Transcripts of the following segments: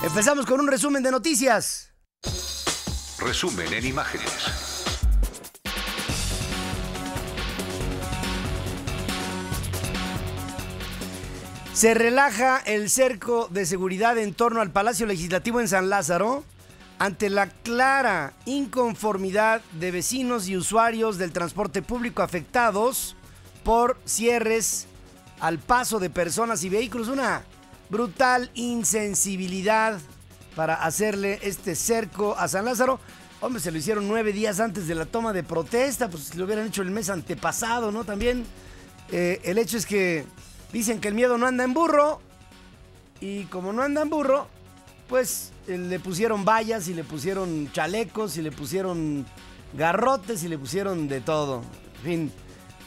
Empezamos con un resumen de noticias. Resumen en imágenes. Se relaja el cerco de seguridad en torno al Palacio Legislativo en San Lázaro ante la clara inconformidad de vecinos y usuarios del transporte público afectados por cierres al paso de personas y vehículos. Una brutal insensibilidad para hacerle este cerco a San Lázaro. Hombre, se lo hicieron 9 días antes de la toma de protesta, pues si lo hubieran hecho el mes antepasado, ¿no? También el hecho es que dicen que el miedo no anda en burro, y como no anda en burro, pues le pusieron vallas y le pusieron chalecos y le pusieron garrotes y le pusieron de todo. En fin,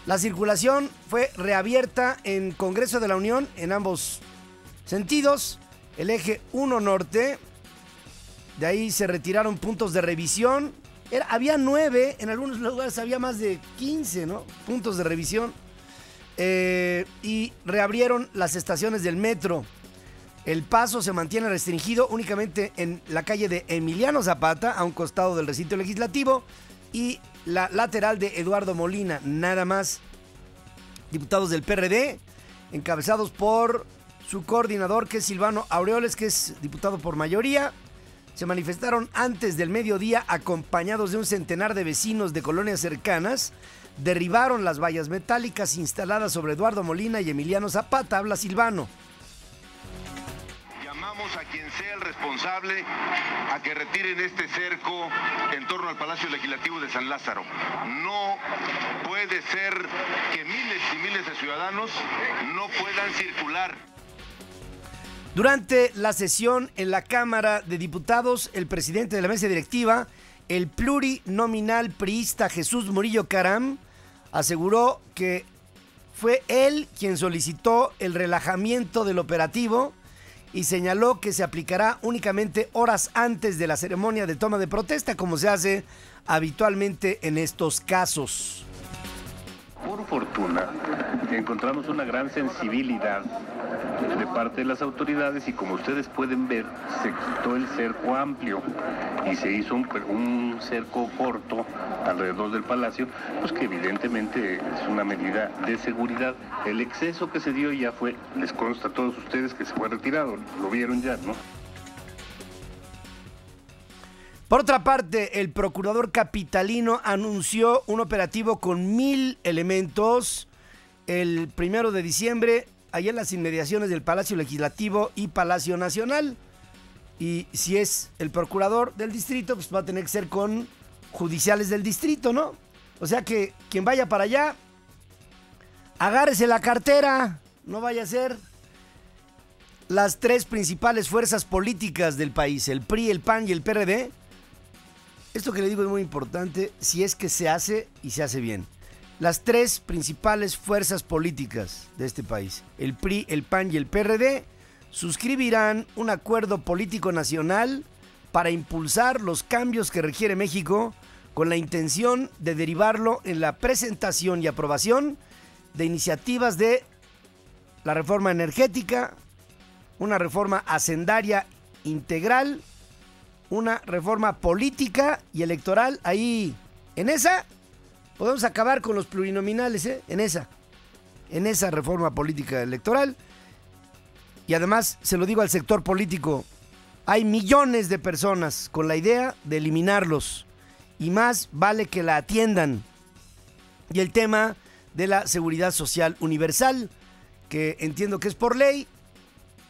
la circulación fue reabierta en Congreso de la Unión en ambos sentidos. El eje 1 norte, de ahí se retiraron puntos de revisión. Había 9, en algunos lugares había más de 15, ¿no? Puntos de revisión. Y reabrieron las estaciones del metro. El paso se mantiene restringido únicamente en la calle de Emiliano Zapata, a un costado del recinto legislativo, y la lateral de Eduardo Molina, nada más. Diputados del PRD, encabezados por su coordinador, que es Silvano Aureoles, que es diputado por mayoría, se manifestaron antes del mediodía acompañados de un centenar de vecinos de colonias cercanas. Derribaron las vallas metálicas instaladas sobre Eduardo Molina y Emiliano Zapata. Habla Silvano. Llamamos a quien sea el responsable a que retiren este cerco en torno al Palacio Legislativo de San Lázaro. No puede ser que miles y miles de ciudadanos no puedan circular. Durante la sesión en la Cámara de Diputados, el presidente de la mesa directiva, el plurinominal priista Jesús Murillo Caram, aseguró que fue él quien solicitó el relajamiento del operativo y señaló que se aplicará únicamente horas antes de la ceremonia de toma de protesta, como se hace habitualmente en estos casos. Por fortuna, encontramos una gran sensibilidad de parte de las autoridades y, como ustedes pueden ver, se quitó el cerco amplio y se hizo un cerco corto alrededor del palacio, pues que evidentemente es una medida de seguridad. El exceso que se dio ya fue, les consta a todos ustedes que se fue retirado, lo vieron ya, ¿no? Por otra parte, el procurador capitalino anunció un operativo con 1,000 elementos el 1 de diciembre, allá en las inmediaciones del Palacio Legislativo y Palacio Nacional. Y si es el procurador del distrito, pues va a tener que ser con judiciales del distrito, ¿no? O sea que quien vaya para allá, agárrese la cartera, no vaya a ser. Las 3 principales fuerzas políticas del país, el PRI, el PAN y el PRD, esto que le digo es muy importante, si es que se hace y se hace bien. Las 3 principales fuerzas políticas de este país, el PRI, el PAN y el PRD, suscribirán un acuerdo político nacional para impulsar los cambios que requiere México, con la intención de derivarlo en la presentación y aprobación de iniciativas de la reforma energética, una reforma hacendaria integral, una reforma política y electoral. Ahí, en esa, podemos acabar con los plurinominales, en esa reforma política electoral. Y además, se lo digo al sector político, hay millones de personas con la idea de eliminarlos, y más vale que la atiendan. Y el tema de la seguridad social universal, que entiendo que es por ley,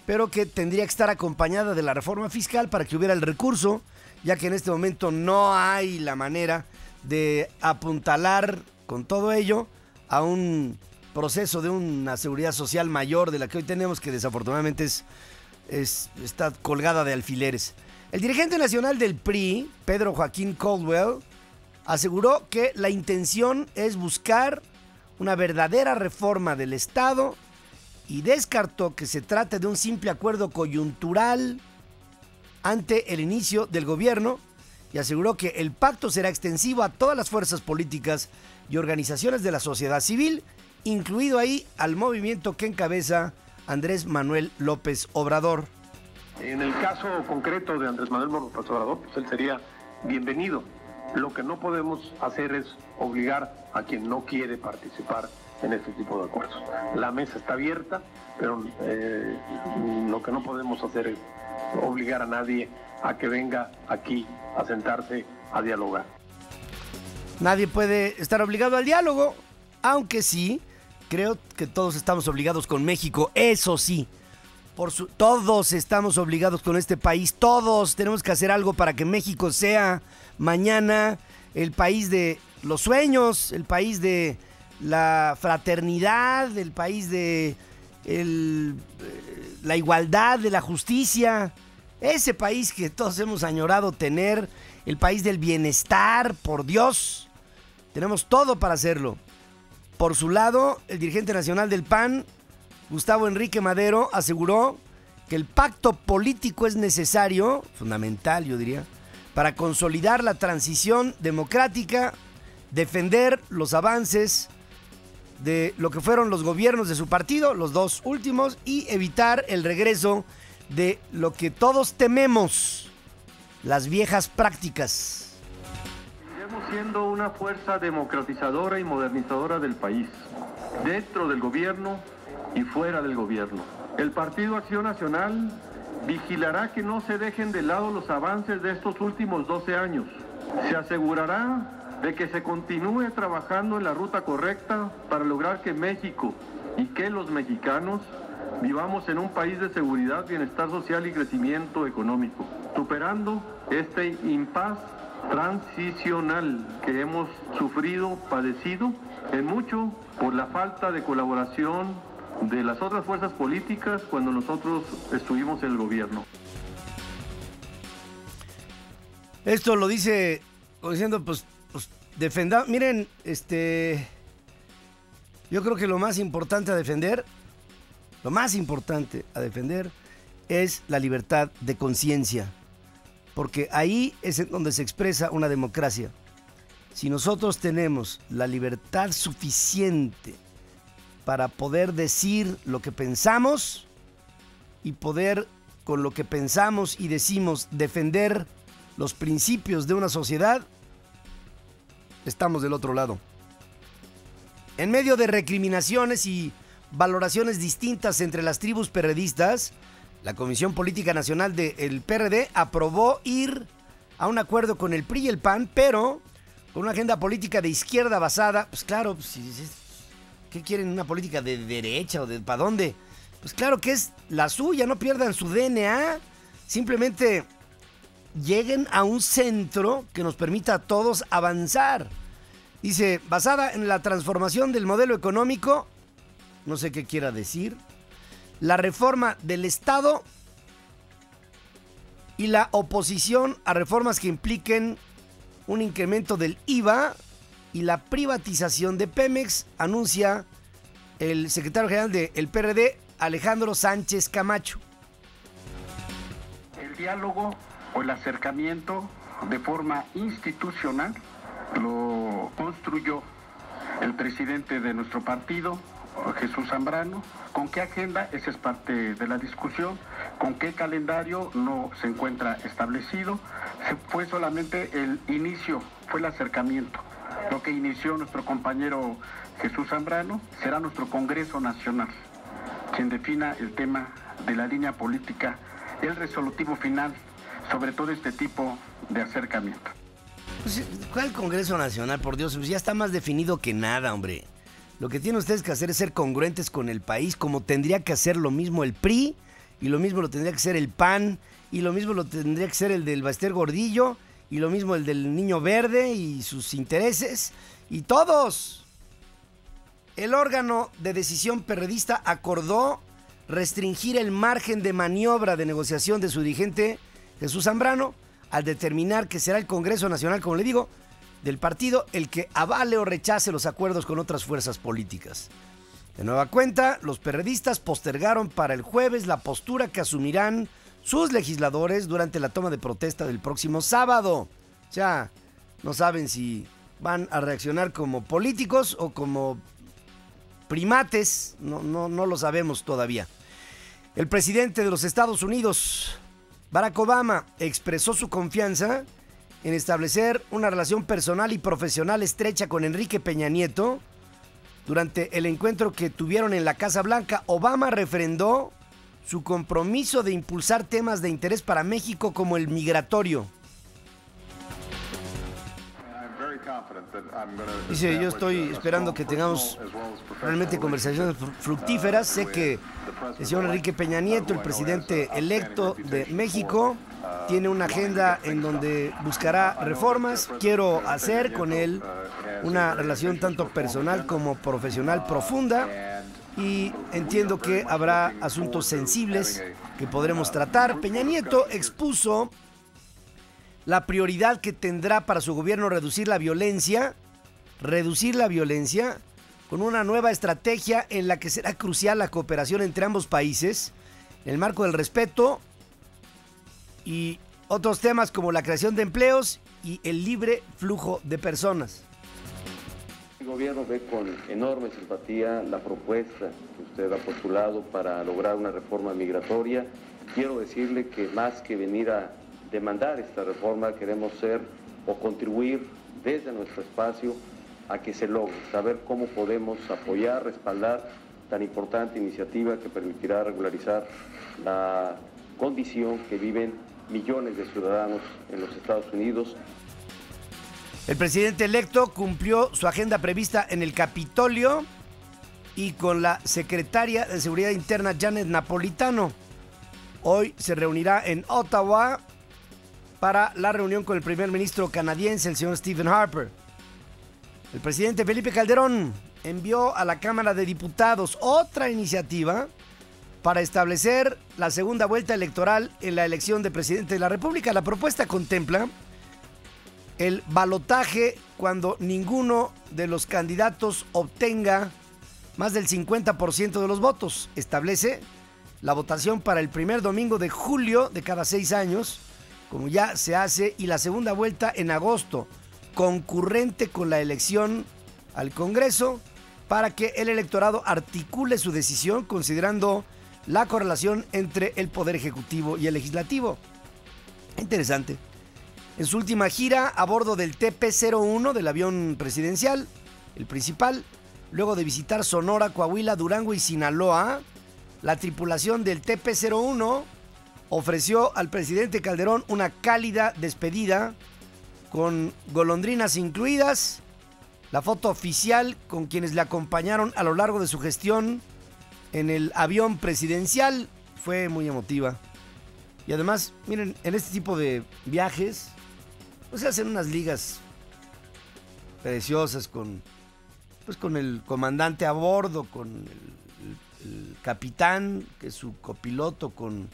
pero que tendría que estar acompañada de la reforma fiscal para que hubiera el recurso, ya que en este momento no hay la manera de apuntalar con todo ello a un proceso de una seguridad social mayor de la que hoy tenemos, que desafortunadamente está colgada de alfileres. El dirigente nacional del PRI, Pedro Joaquín Caldwell, aseguró que la intención es buscar una verdadera reforma del Estado y descartó que se trate de un simple acuerdo coyuntural ante el inicio del gobierno, y aseguró que el pacto será extensivo a todas las fuerzas políticas y organizaciones de la sociedad civil, incluido ahí al movimiento que encabeza Andrés Manuel López Obrador. En el caso concreto de Andrés Manuel López Obrador, pues él sería bienvenido. Lo que no podemos hacer es obligar a quien no quiere participar en este tipo de acuerdos. La mesa está abierta, pero lo que no podemos hacer es obligar a nadie a que venga aquí a sentarse a dialogar. Nadie puede estar obligado al diálogo, aunque sí, creo que todos estamos obligados con México, eso sí. Todos estamos obligados con este país, todos tenemos que hacer algo para que México sea mañana el país de los sueños, el país de la fraternidad, el país de la igualdad, de la justicia, ese país que todos hemos añorado tener, el país del bienestar, por Dios, tenemos todo para hacerlo. Por su lado, el dirigente nacional del PAN, Gustavo Enrique Madero, aseguró que el pacto político es necesario, fundamental yo diría, para consolidar la transición democrática, defender los avances de lo que fueron los gobiernos de su partido, los dos últimos, y evitar el regreso de lo que todos tememos, las viejas prácticas. Seguiremos siendo una fuerza democratizadora y modernizadora del país, dentro del gobierno y fuera del gobierno. El Partido Acción Nacional vigilará que no se dejen de lado los avances de estos últimos 12 años. Se asegurará de que se continúe trabajando en la ruta correcta para lograr que México y que los mexicanos vivamos en un país de seguridad, bienestar social y crecimiento económico, superando este impas transicional que hemos sufrido, padecido, en mucho por la falta de colaboración de las otras fuerzas políticas cuando nosotros estuvimos en el gobierno. Esto lo dice diciendo, pues defendamos. Miren, yo creo que lo más importante a defender es la libertad de conciencia, porque ahí es en donde se expresa una democracia. Si nosotros tenemos la libertad suficiente para poder decir lo que pensamos y poder, con lo que pensamos y decimos, defender los principios de una sociedad, estamos del otro lado. En medio de recriminaciones y valoraciones distintas entre las tribus perredistas, la Comisión Política Nacional del PRD aprobó ir a un acuerdo con el PRI y el PAN, pero con una agenda política de izquierda basada, pues claro, ¿qué quieren? ¿Una política de derecha o de para dónde? Pues claro que es la suya, no pierdan su DNA. Simplemente lleguen a un centro que nos permita a todos avanzar. Dice, basada en la transformación del modelo económico, no sé qué quiera decir, la reforma del Estado y la oposición a reformas que impliquen un incremento del IVA y la privatización de Pemex, anuncia el secretario general del PRD, Alejandro Sánchez Camacho. El diálogo o el acercamiento de forma institucional lo construyó el presidente de nuestro partido, Jesús Zambrano. ¿Con qué agenda? Esa es parte de la discusión. ¿Con qué calendario? No se encuentra establecido. Fue solamente el inicio, fue el acercamiento. Lo que inició nuestro compañero Jesús Zambrano será nuestro Congreso Nacional quien defina el tema de la línea política, el resolutivo final sobre todo este tipo de acercamiento. Pues, ¿cuál Congreso Nacional? Por Dios, pues ya está más definido que nada, hombre. Lo que tienen ustedes que hacer es ser congruentes con el país, como tendría que hacer lo mismo el PRI, y lo mismo lo tendría que hacer el PAN, y lo mismo lo tendría que hacer el del Baster Gordillo, y lo mismo el del Niño Verde y sus intereses, y todos. El órgano de decisión perredista acordó restringir el margen de maniobra de negociación de su dirigente Jesús Zambrano al determinar que será el Congreso Nacional, como le digo, del partido el que avale o rechace los acuerdos con otras fuerzas políticas. De nueva cuenta, los perredistas postergaron para el jueves la postura que asumirán sus legisladores durante la toma de protesta del próximo sábado. O sea, no saben si van a reaccionar como políticos o como primates, no lo sabemos todavía. El presidente de los Estados Unidos, Barack Obama expresó su confianza en establecer una relación personal y profesional estrecha con Enrique Peña Nieto durante el encuentro que tuvieron en la Casa Blanca. Obama refrendó su compromiso de impulsar temas de interés para México como el migratorio. Dice, yo estoy esperando que tengamos realmente conversaciones fructíferas. Sé que el señor Enrique Peña Nieto, el presidente electo de México, tiene una agenda en donde buscará reformas. Quiero hacer con él una relación tanto personal como profesional profunda y entiendo que habrá asuntos sensibles que podremos tratar. Peña Nieto expuso la prioridad que tendrá para su gobierno reducir la violencia con una nueva estrategia en la que será crucial la cooperación entre ambos países, en el marco del respeto y otros temas como la creación de empleos y el libre flujo de personas. El gobierno ve con enorme simpatía la propuesta que usted ha postulado para lograr una reforma migratoria. Quiero decirle que más que venir a demandar esta reforma, queremos ser o contribuir desde nuestro espacio a que se logre, saber cómo podemos apoyar, respaldar tan importante iniciativa que permitirá regularizar la condición que viven millones de ciudadanos en los Estados Unidos. El presidente electo cumplió su agenda prevista en el Capitolio y con la secretaria de Seguridad Interna, Janet Napolitano. Hoy se reunirá en Ottawa para la reunión con el primer ministro canadiense, el señor Stephen Harper. El presidente Felipe Calderón envió a la Cámara de Diputados otra iniciativa para establecer la segunda vuelta electoral en la elección de presidente de la República. La propuesta contempla el balotaje cuando ninguno de los candidatos obtenga más del 50% de los votos. Establece la votación para el primer domingo de julio de cada 6 años, como ya se hace, y la segunda vuelta en agosto, concurrente con la elección al Congreso, para que el electorado articule su decisión considerando la correlación entre el Poder Ejecutivo y el Legislativo. Interesante. En su última gira a bordo del TP-01 del avión presidencial, el principal, luego de visitar Sonora, Coahuila, Durango y Sinaloa, la tripulación del TP-01 ofreció al presidente Calderón una cálida despedida con golondrinas incluidas. La foto oficial con quienes le acompañaron a lo largo de su gestión en el avión presidencial fue muy emotiva. Y además, miren, en este tipo de viajes pues se hacen unas ligas preciosas con el comandante a bordo, con el capitán, que es su copiloto, con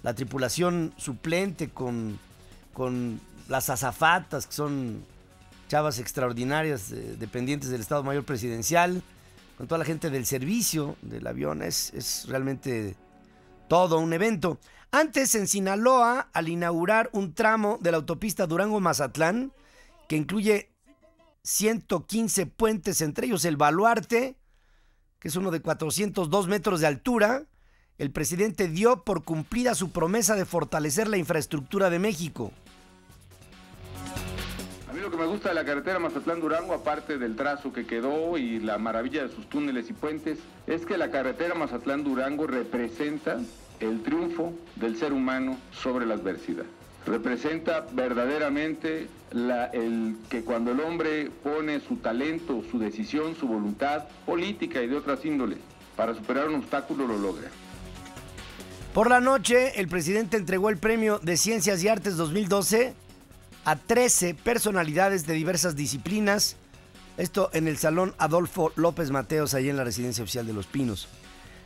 la tripulación suplente, con las azafatas, que son chavas extraordinarias, dependientes del Estado Mayor Presidencial, con toda la gente del servicio del avión. Es realmente todo un evento. Antes, en Sinaloa, al inaugurar un tramo de la autopista Durango-Mazatlán, que incluye 115 puentes, entre ellos el Baluarte, que es uno de 402 metros de altura, el presidente dio por cumplida su promesa de fortalecer la infraestructura de México. A mí lo que me gusta de la carretera Mazatlán-Durango, aparte del trazo que quedó y la maravilla de sus túneles y puentes, es que la carretera Mazatlán-Durango representa el triunfo del ser humano sobre la adversidad. Representa verdaderamente el que cuando el hombre pone su talento, su decisión, su voluntad política y de otras índoles para superar un obstáculo, lo logra. Por la noche, el presidente entregó el Premio de Ciencias y Artes 2012 a 13 personalidades de diversas disciplinas. Esto en el Salón Adolfo López Mateos, ahí en la Residencia Oficial de Los Pinos.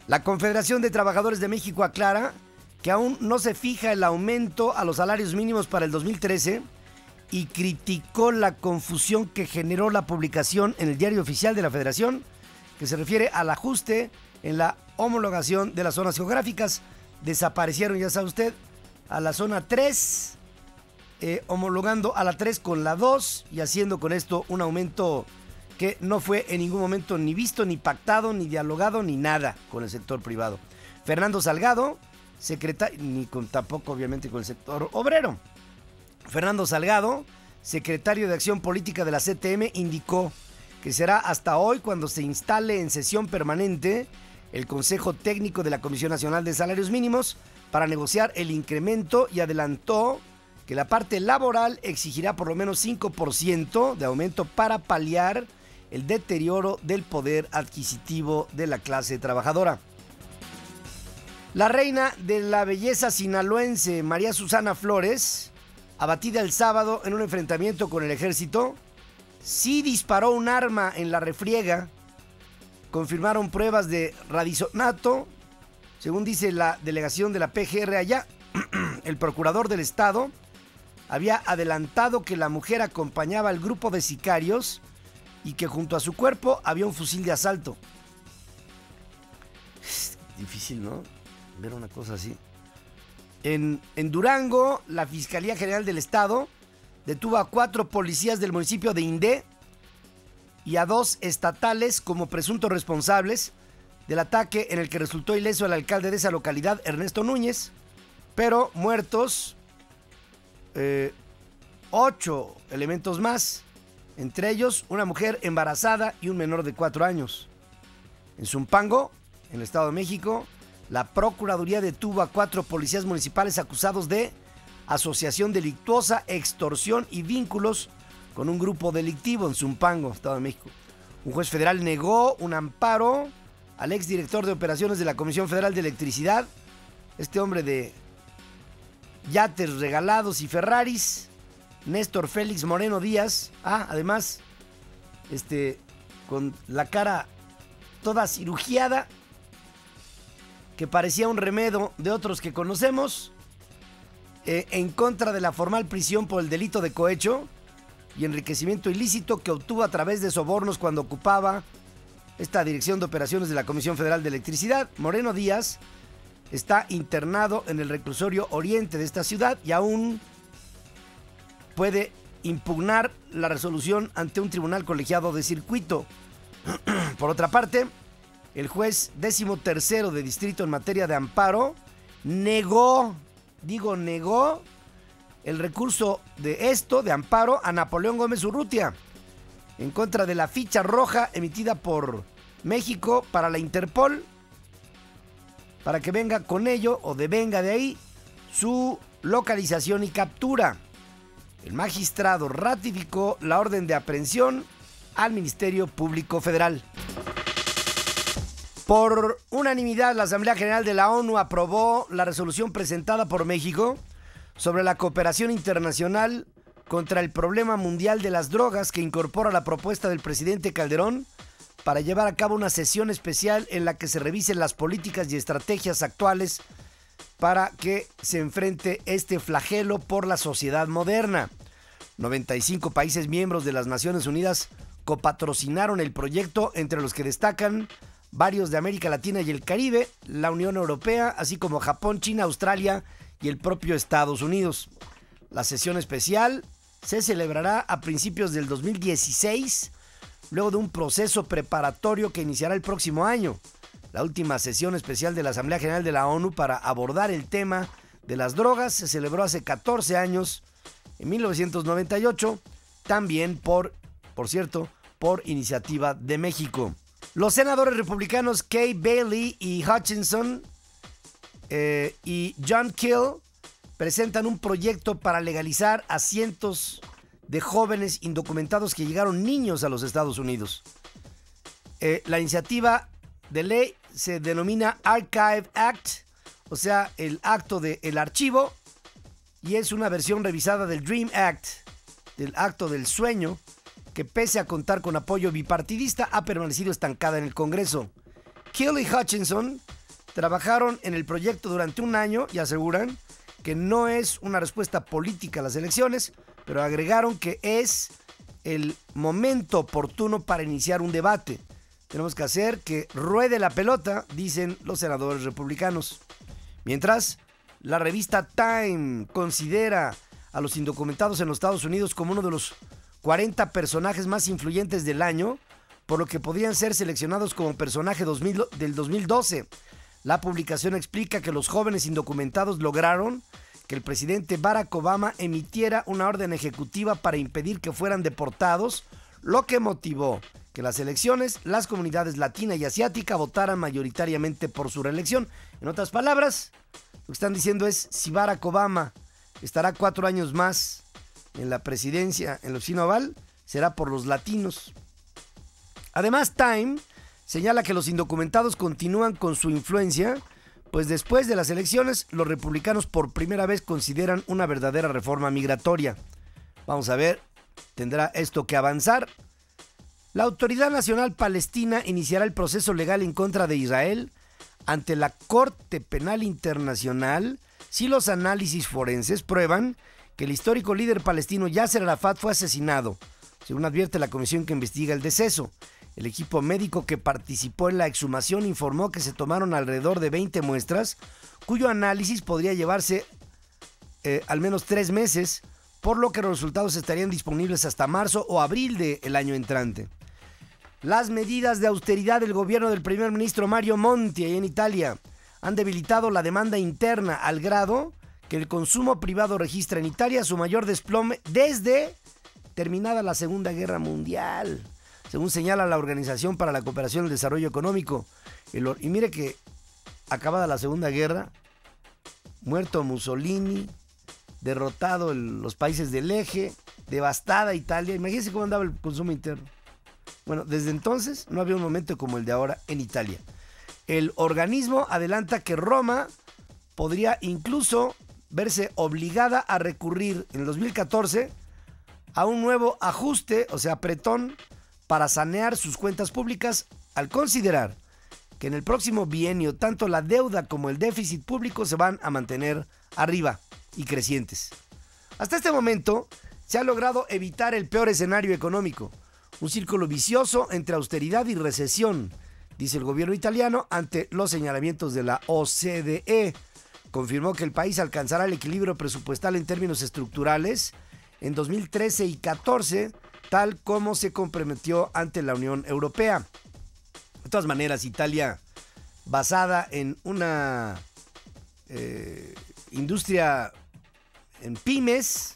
La Confederación de Trabajadores de México aclara que aún no se fija el aumento a los salarios mínimos para el 2013 y criticó la confusión que generó la publicación en el Diario Oficial de la Federación, que se refiere al ajuste en la homologación de las zonas geográficas. Desaparecieron, ya sabe usted, a la zona 3, homologando a la 3 con la 2 y haciendo con esto un aumento que no fue en ningún momento ni visto, ni pactado, ni dialogado, ni nada con el sector privado. Fernando Salgado, ni tampoco obviamente con el sector obrero. Fernando Salgado, secretario de Acción Política de la CTM, indicó que será hasta hoy cuando se instale en sesión permanente el Consejo Técnico de la Comisión Nacional de Salarios Mínimos para negociar el incremento, y adelantó que la parte laboral exigirá por lo menos 5% de aumento para paliar el deterioro del poder adquisitivo de la clase trabajadora. La reina de la belleza sinaloense, María Susana Flores, abatida el sábado en un enfrentamiento con el ejército, sí disparó un arma en la refriega. Confirmaron pruebas de radisonato, según dice la delegación de la PGR allá. El procurador del estado había adelantado que la mujer acompañaba al grupo de sicarios y que junto a su cuerpo había un fusil de asalto. Es difícil, ¿no? Ver una cosa así. En Durango, la Fiscalía General del Estado detuvo a 4 policías del municipio de Indé y a 2 estatales como presuntos responsables del ataque en el que resultó ileso el alcalde de esa localidad, Ernesto Núñez, pero muertos 8 elementos más, entre ellos una mujer embarazada y un menor de 4 años. En Zumpango, en el Estado de México, la Procuraduría detuvo a 4 policías municipales acusados de asociación delictuosa, extorsión y vínculos con un grupo delictivo en Zumpango, Estado de México. Un juez federal negó un amparo al exdirector de operaciones de la Comisión Federal de Electricidad, este hombre de yates regalados y Ferraris, Néstor Félix Moreno Díaz. Además, con la cara toda cirugiada, que parecía un remedo de otros que conocemos, en contra de la formal prisión por el delito de cohecho y enriquecimiento ilícito que obtuvo a través de sobornos cuando ocupaba esta dirección de operaciones de la Comisión Federal de Electricidad. Moreno Díaz está internado en el reclusorio oriente de esta ciudad y aún puede impugnar la resolución ante un tribunal colegiado de circuito. Por otra parte, el juez 13º de distrito en materia de amparo negó el recurso de amparo a Napoleón Gómez Urrutia en contra de la ficha roja emitida por México para la Interpol, para que venga con ello o devenga de ahí su localización y captura. El magistrado ratificó la orden de aprehensión al Ministerio Público Federal. Por unanimidad, la Asamblea General de la ONU aprobó la resolución presentada por México sobre la cooperación internacional contra el problema mundial de las drogas, que incorpora la propuesta del presidente Calderón para llevar a cabo una sesión especial en la que se revisen las políticas y estrategias actuales para que se enfrente este flagelo por la sociedad moderna. 95 países miembros de las Naciones Unidas copatrocinaron el proyecto, entre los que destacan varios de América Latina y el Caribe, la Unión Europea, así como Japón, China, Australia y el propio Estados Unidos. La sesión especial se celebrará a principios del 2016, luego de un proceso preparatorio que iniciará el próximo año. La última sesión especial de la Asamblea General de la ONU para abordar el tema de las drogas se celebró hace 14 años, en 1998, también por iniciativa de México. Los senadores republicanos Kay Bailey y Hutchinson y John Kill presentan un proyecto para legalizar a cientos de jóvenes indocumentados que llegaron niños a los Estados Unidos. La iniciativa de ley se denomina Archive Act, o sea, el acto del archivo, y es una versión revisada del Dream Act, del acto del sueño, que pese a contar con apoyo bipartidista ha permanecido estancada en el Congreso. Kill y Hutchinson trabajaron en el proyecto durante un año y aseguran que no es una respuesta política a las elecciones, pero agregaron que es el momento oportuno para iniciar un debate. Tenemos que hacer que ruede la pelota, dicen los senadores republicanos. Mientras, la revista Time considera a los indocumentados en los Estados Unidos como uno de los 40 personajes más influyentes del año, por lo que podrían ser seleccionados como personaje del 2012. La publicación explica que los jóvenes indocumentados lograron que el presidente Barack Obama emitiera una orden ejecutiva para impedir que fueran deportados, lo que motivó que las elecciones, las comunidades latina y asiática votaran mayoritariamente por su reelección. En otras palabras, lo que están diciendo es, si Barack Obama estará 4 años más en la presidencia en la Oficina Oval, será por los latinos. Además, Time señala que los indocumentados continúan con su influencia, pues después de las elecciones, los republicanos por primera vez consideran una verdadera reforma migratoria. Vamos a ver, ¿tendrá esto que avanzar? La Autoridad Nacional Palestina iniciará el proceso legal en contra de Israel ante la Corte Penal Internacional si los análisis forenses prueban que el histórico líder palestino Yasser Arafat fue asesinado, según advierte la comisión que investiga el deceso. El equipo médico que participó en la exhumación informó que se tomaron alrededor de 20 muestras, cuyo análisis podría llevarse al menos 3 meses, por lo que los resultados estarían disponibles hasta marzo o abril del año entrante. Las medidas de austeridad del gobierno del primer ministro Mario Monti en Italia han debilitado la demanda interna al grado que el consumo privado registra en Italia su mayor desplome desde terminada la Segunda Guerra Mundial, según señala la Organización para la Cooperación y el Desarrollo Económico. Y mire que acabada la Segunda Guerra, muerto Mussolini, derrotado los países del eje, devastada Italia. Imagínense cómo andaba el consumo interno. Bueno, desde entonces no había un momento como el de ahora en Italia. El organismo adelanta que Roma podría incluso verse obligada a recurrir en el 2014 a un nuevo ajuste, o sea, apretón, para sanear sus cuentas públicas, al considerar que en el próximo bienio tanto la deuda como el déficit público se van a mantener arriba y crecientes. Hasta este momento se ha logrado evitar el peor escenario económico, un círculo vicioso entre austeridad y recesión, dice el gobierno italiano ante los señalamientos de la OCDE. Confirmó que el país alcanzará el equilibrio presupuestal en términos estructurales en 2013 y 2014, tal como se comprometió ante la Unión Europea. De todas maneras, Italia, basada en una industria en pymes,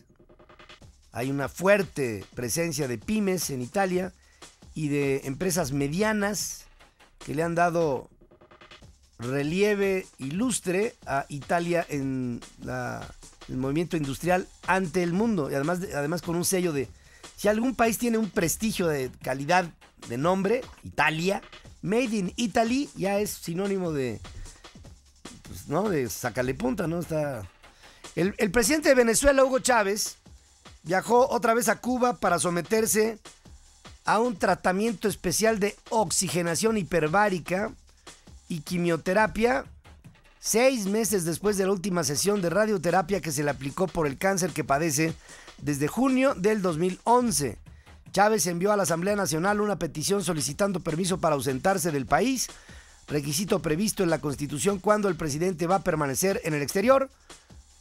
hay una fuerte presencia de pymes en Italia y de empresas medianas que le han dado relieve y lustre a Italia en el movimiento industrial ante el mundo, y además con un sello de, si algún país tiene un prestigio de calidad de nombre, Italia, Made in Italy, ya es sinónimo de, pues, ¿no?, de sacarle punta, ¿no? Está el presidente de Venezuela, Hugo Chávez, viajó otra vez a Cuba para someterse a un tratamiento especial de oxigenación hiperbárica y quimioterapia 6 meses después de la última sesión de radioterapia que se le aplicó por el cáncer que padece desde junio del 2011. Chávez envió a la Asamblea Nacional una petición solicitando permiso para ausentarse del país, requisito previsto en la Constitución cuando el presidente va a permanecer en el exterior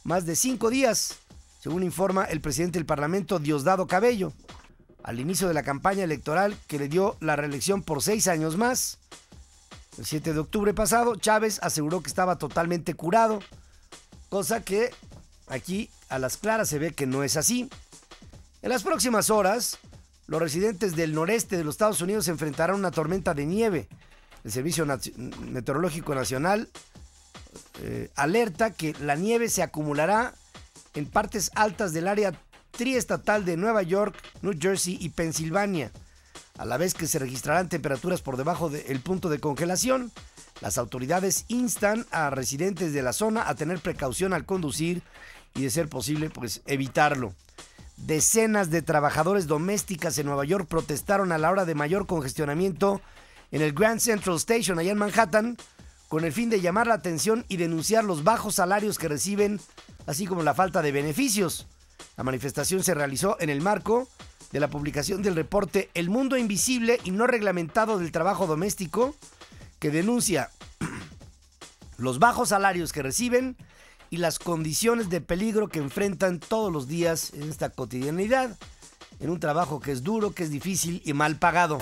más de 5 días, según informa el presidente del Parlamento, Diosdado Cabello. Al inicio de la campaña electoral que le dio la reelección por 6 años más, el 7 de octubre pasado, Chávez aseguró que estaba totalmente curado, cosa que aquí a las claras se ve que no es así. En las próximas horas, los residentes del noreste de los Estados Unidos se enfrentarán a una tormenta de nieve. El Servicio Meteorológico Nacional alerta que la nieve se acumulará en partes altas del área triestatal de Nueva York, New Jersey y Pensilvania, a la vez que se registrarán temperaturas por debajo del punto de congelación. Las autoridades instan a residentes de la zona a tener precaución al conducir y, de ser posible, pues evitarlo. Decenas de trabajadores domésticas en Nueva York protestaron a la hora de mayor congestionamiento en el Grand Central Station, allá en Manhattan, con el fin de llamar la atención y denunciar los bajos salarios que reciben, así como la falta de beneficios. La manifestación se realizó en el marco de la publicación del reporte El Mundo Invisible y No Reglamentado del Trabajo Doméstico, que denuncia los bajos salarios que reciben y las condiciones de peligro que enfrentan todos los días en esta cotidianidad, en un trabajo que es duro, que es difícil y mal pagado.